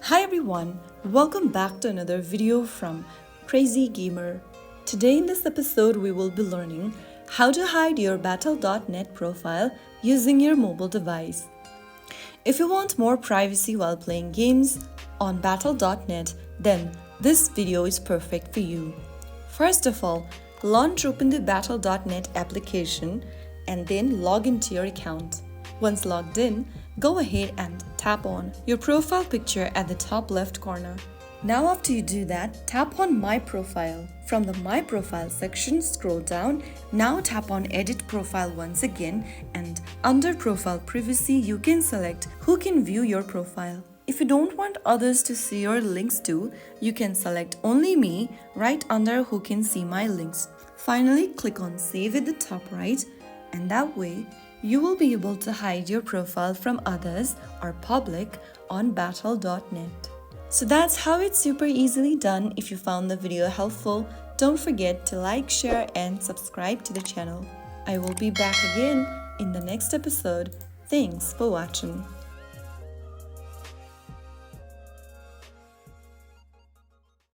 Hi everyone, welcome back to another video from Crazy Gamer. Today in this episode we will be learning how to hide your Battle.net profile using your mobile device. If you want more privacy while playing games on Battle.net, then this video is perfect for you. First of all, launch open the Battle.net application and then log into your account. Once logged in, go ahead and tap on your profile picture at the top left corner. Now after you do that, tap on My Profile. From the My Profile section, scroll down. Now tap on Edit Profile once again, and under Profile Privacy, you can select who can view your profile. If you don't want others to see your links too, you can select Only Me right under Who Can See My Links. Finally, click on Save at the top right, and that way, you will be able to hide your profile from others or public on Battle.net. So that's how it's super easily done. If you found the video helpful, don't forget to like, share, and subscribe to the channel. I will be back again in the next episode. Thanks for watching.